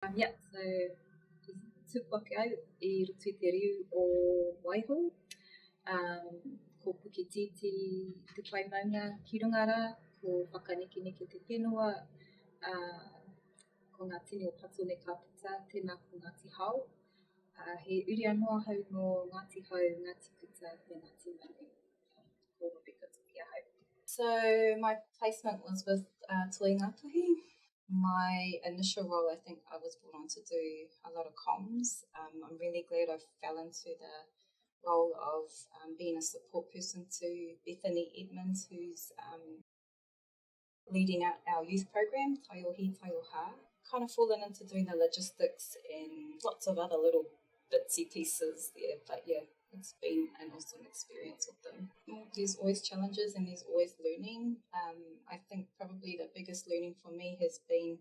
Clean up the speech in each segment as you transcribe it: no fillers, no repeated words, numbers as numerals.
So tupake au I roto I te riu o Waiho, ko Puketiti te Paimanga ki runga rā, ko whakanikiniki te whenua, ko ngā tini o Patone Kaputa, tēnā ko Ngāti Hau. He uri anō hau no Ngāti Hau, Ngāti Puta, me Ngāti Mane, ko Rebecca Tukia hau. So my placement was with Toi Ngāpuhi. My initial role, I think I was brought on to do a lot of comms. I'm really glad I fell into the role of being a support person to Bethany Edmonds, who's leading out our youth program, Taiohi Taioha. Kind of fallen into doing the logistics and lots of other little bitsy pieces there, but yeah, it's been an awesome experience with them. There's always challenges and there's always learning. I think probably the biggest learning for me has been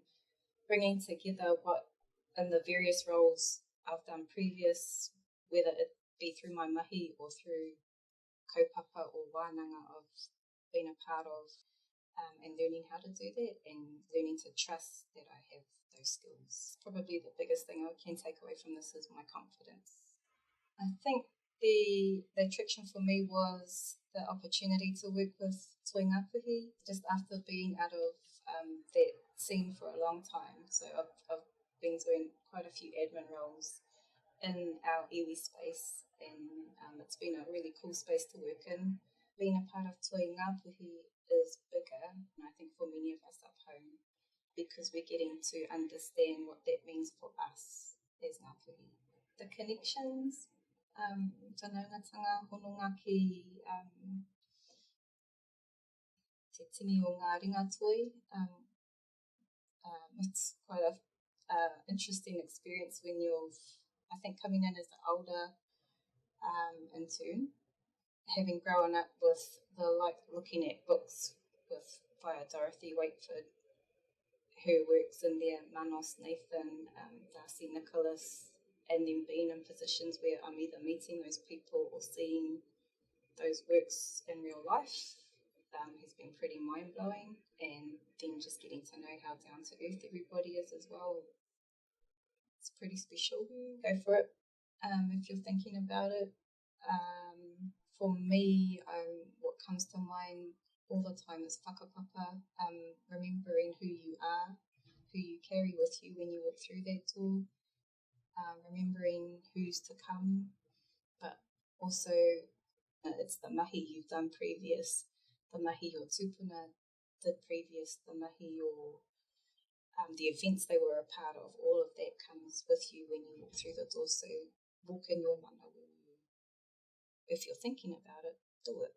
bringing together what in the various roles I've done previous, whether it be through my mahi or through kaupapa or wānanga I've been a part of, and learning how to do that and learning to trust that I have those skills. Probably the biggest thing I can take away from this is my confidence. I think the attraction for me was the opportunity to work with Toi Ngāpuhi just after being out of that scene for a long time. So I've been doing quite a few admin roles in our iwi space, and it's been a really cool space to work in. Being a part of Toi Ngāpuhi is bigger, and I think for many of us up home, because we're getting to understand what that means for us as Ngāpuhi. The connections, whanaungatanga, hononga ki te tini o ngā ringa toi. It's quite a interesting experience when you're, I think, coming in as an older intern, having grown up with looking at books via Dorothy Wakeford, who works in there, Manos Nathan, Darcy Nicholas, and then being in positions where I'm either meeting those people or seeing those works in real life has been pretty mind-blowing, and then just getting to know how down to earth everybody is as well. It's pretty special. Go for it if you're thinking about it. For me, what comes to mind all the time is whakapapa, remembering who you are, who you carry with you when you walk through that door, remembering who's to come, but also it's the mahi you've done previous, the mahi your tupuna did previous, the mahi your the events they were a part of. All of that comes with you when you walk through the door. So walk in your mana. If you're thinking about it, do it.